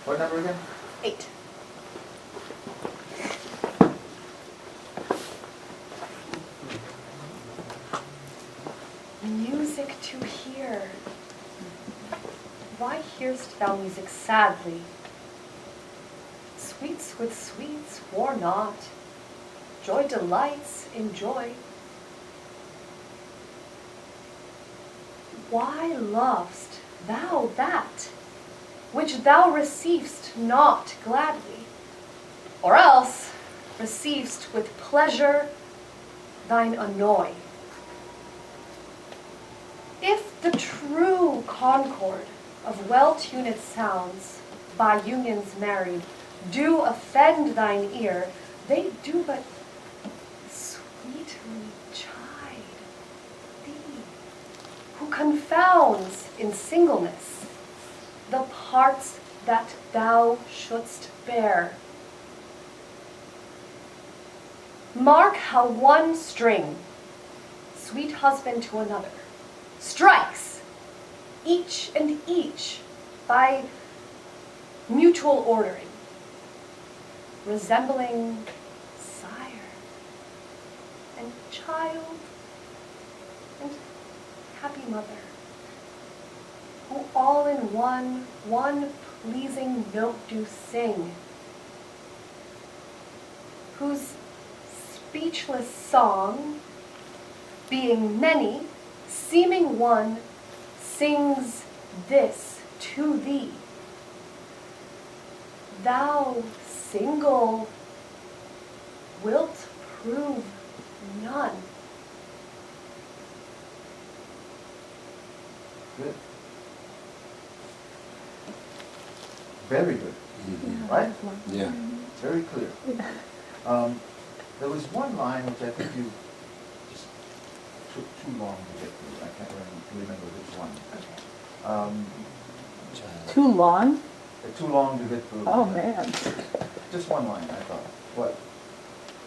What number again? 8. Music to hear. Why hear'st thou music sadly? Sweets with sweets war not. Joy delights in joy. Why lovest thou that which thou receivest not gladly, or else receivest with pleasure thine annoy? If the true concord of well-tuned sounds, by unions married, do offend thine ear, they do but sweetly chide thee, who confounds in singleness the parts that thou shouldst bear. Mark how one string, sweet husband to another, strikes each and each by mutual ordering, resembling sire and child and happy mother, who all in one pleasing note do sing, whose speechless song, being many, seeming one, sings this to thee. Thou single wilt prove none. Good. Very good. Right? Yeah. Very clear. There was one line which I think you just took too long to get through. I can't remember which one. Okay. Too long? Too long to get through. Oh, man. Just one line, I thought. What?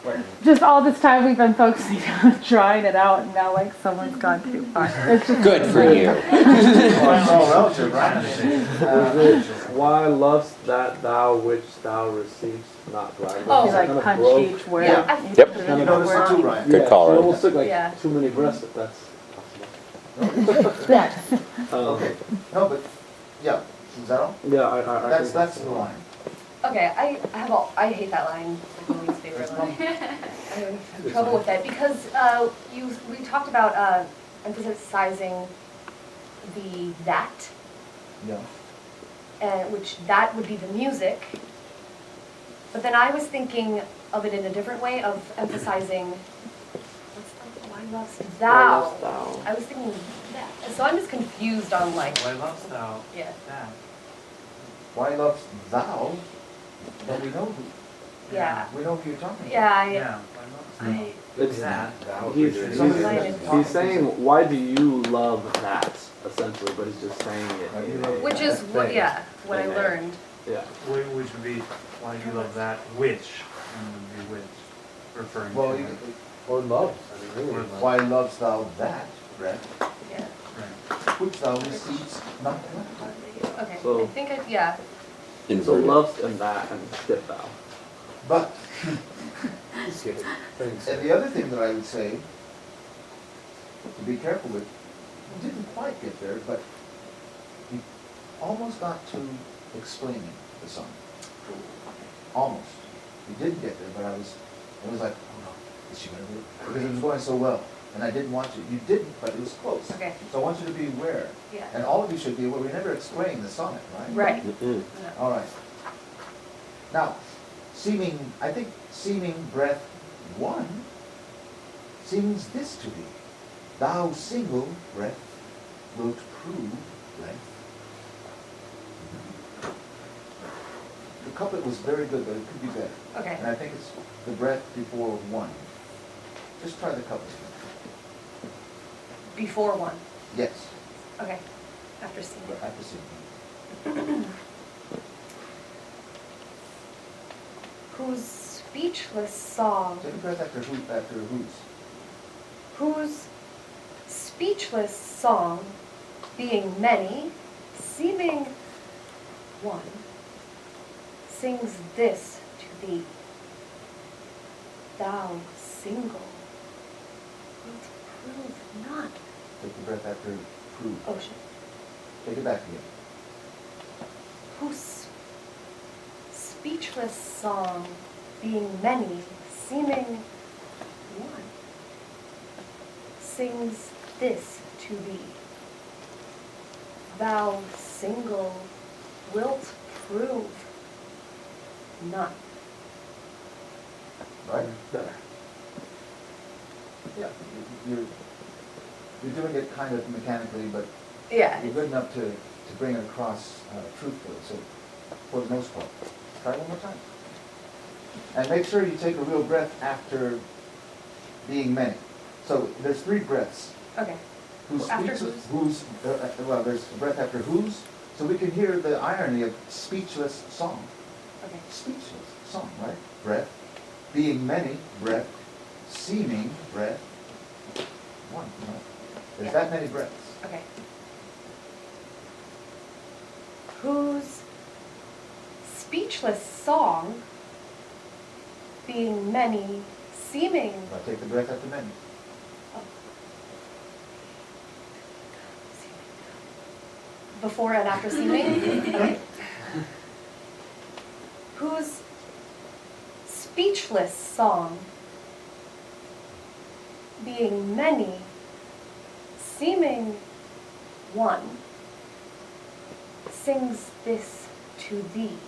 What? Just all this time we've been focusing on trying it out, and now like someone's gone too far. It's just Good for you. Oh, relative, right? Why lovest that thou which thou receivest not gladly? Oh. you like Kind of punch broke. each word. Yeah. each Yep. individual You noticed that word. too, Ryan? Good call, It Ryan. almost took like Yeah. too many breaths if that's possible. Yes. Okay. No, but, yeah. Is that all? Yeah, I That's think the line. Okay, I hate that line. It's my least favorite line. I have trouble with it because we talked about emphasizing the that, Yeah. and which that would be the music. But then I was thinking of it in a different way of emphasizing why lovest thou? lovest thou? I was thinking that. So I'm just confused on like Why lovest thou yeah. that? Why lovest thou? But we know who. Yeah. We know who you're talking about. Yeah, Yeah, why lovest It's It's that. he's saying, why do you love that, essentially, but he's just saying it. in a- which is what what I Okay. learned. Yeah. Which would be, why do you love that? Which, and would be which, referring to. Well, it. Or love. Or love. why lovest thou that breath, Yeah. Right. which thou receivest not gladly? Okay. So- I think So Inverted. loves and that and skip thou. But, Skip it. and the other thing that I would say, to be careful with, we didn't quite get there, but we almost got to explaining the song. Almost. We didn't get there, but I was like, oh no, is she gonna do it? Because it was going so well, and I didn't want to. You didn't, but it was close. Okay. So I want you to be aware, Yeah. and all of you should be aware, we never explained the sonnet, right? Right. Mm-mm. All right. Now, I think seeming breath one, sings this to thee. Thou single breath wilt prove breath. The couplet was very good, but it could be better. Okay. And I think it's the breath before one. Just try the couplet. Before one. Yes, Okay. After seeing but it. at the same time. Whose speechless song, Take a breath after whose. whose speechless song, being many, seeming one, sings this to thee. Thou single wilt prove none. Take the breath after prove. Ocean. Take it back again. Whose speechless song, being many, seeming one, sings this to thee. Thou single wilt prove none. Right? Better. Yeah. You're doing it kind of mechanically, but Yeah. you're good enough to bring it across truthfully, so for the most part. Try one more time. And make sure you take a real breath after being many. So there's 3 breaths. Okay. Whose After speechless, whose, well, there's a breath after whose, so we can hear the irony of speechless song. Okay. Speechless song, right? Breath, being many, breath, seeming, breath, one, right? There's Yeah. that many breaths. Okay. Whose speechless song, being many, seeming. Now take the breath after many. Before and after seeming. Whose speechless song, being many, seeming one, sings this to thee.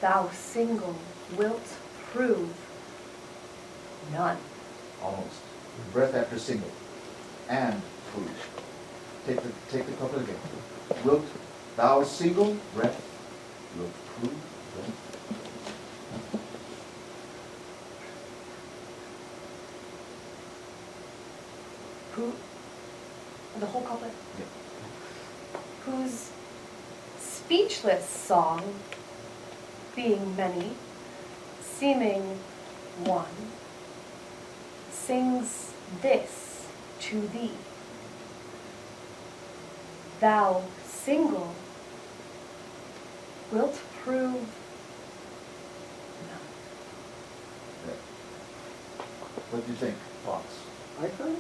Thou single wilt prove none. Almost. Breath after single. And prove. Take the couplet again. Wilt thou single breath wilt prove breath. Who, the whole couplet? Yeah. Whose speechless song, being many, seeming one, sings this to thee. Thou single wilt prove none. Yeah. What do you think, thoughts? I think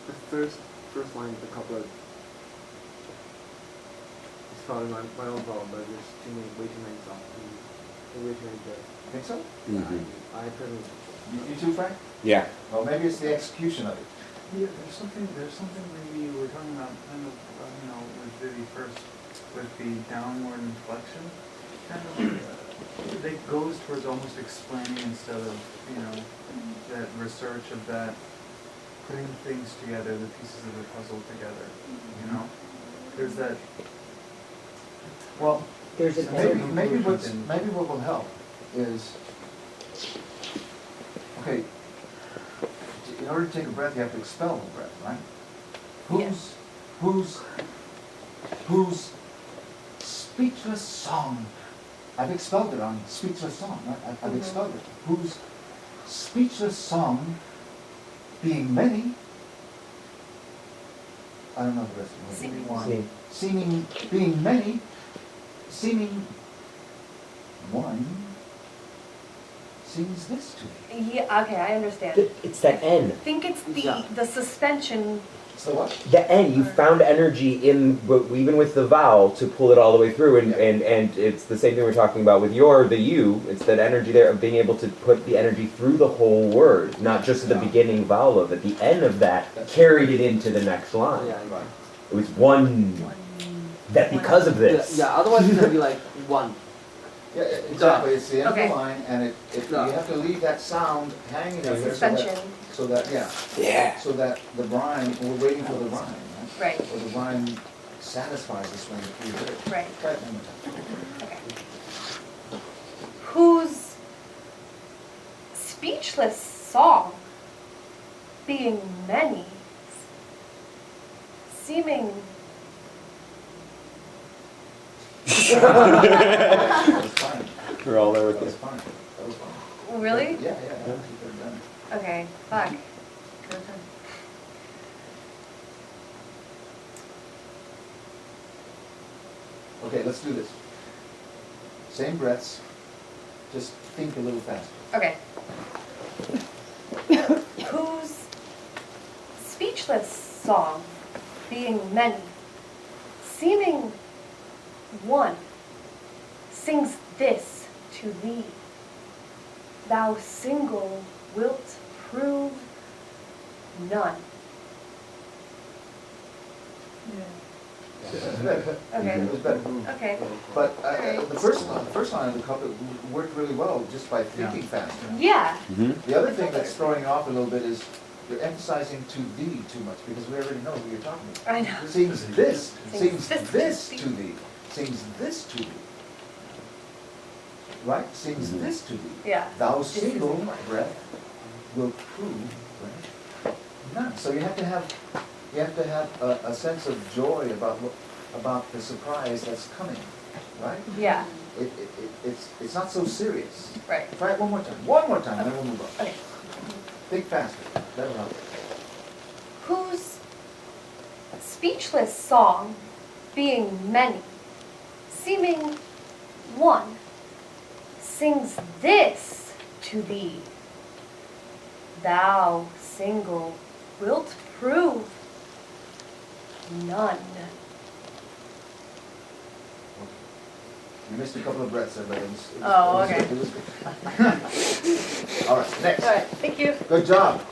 the first line of the couplet is probably my own fault, but there's way too many songs, way too many bits. Think so? I couldn't. You too, Frank? Yeah. Well, maybe it's the execution of it. Yeah, there's something maybe you were talking about kind of, with Vivi first, with the downward inflection, kind of, that goes towards almost explaining instead of, that research of that, putting things together, the pieces of the puzzle together, There's that. Well, There's a maybe what will help is, okay, in order to take a breath, you have to expel the breath, right? Whose speechless song, I've expelled it on speechless song, right? I've expelled it. Whose speechless song, being many, I don't know the rest of it. Seeming one. Seeming, being many, seeming one, sings this to me. Yeah, okay, I understand. It's that N. I think it's Yeah. the suspension. So what? The N, you found energy in, even with the vowel, to pull it all the way through, and it's the same thing we're talking about with the you, it's that energy there of being able to put the energy through the whole word, not just the beginning vowel of it. The N of that carried it into the next line. Yeah, Right. It was one, that because of this. Yeah, otherwise it's gonna be like one. Yeah, exactly, it's the end of Okay. the line, and you have to leave that sound hanging in there Suspension. so that, Yeah. so that the rhyme, we're waiting for the rhyme, right? Right, Or the rhyme satisfies us when you hear it. right, Try it one more time. okay. Whose speechless song, being many, seeming. That was fine. We're all there with That was you. fine. That was fine. Really? Yeah, you could have done it. Okay, fuck. Good time. Okay, let's do this. Same breaths, just think a little faster. Okay. Whose speechless song, being many, seeming one, sings this to thee. Thou single wilt prove none. Okay. It was better. Okay. But Alright. the first line of the couplet worked really well just by thinking faster. Yeah. The other thing that's throwing you off a little bit is you're emphasizing to thee too much, because we already know who you're talking about. I know. Sings this, Sings sings this this to to thee, sings this to thee. Right? Sings this to thee. Yeah. Thou This is single important. breath will prove right? None. So you have to have a sense of joy about the surprise that's coming, right? Yeah. It's not so serious. Right. Try it one more time, and then we'll move on. Okay. Think faster, that'll help. Whose speechless song, being many, seeming one, sings this to thee. Thou single wilt prove none. You missed a couple of breaths there, but it was Oh, it was okay. good. It was good. All right, next. All right, thank you. Good job.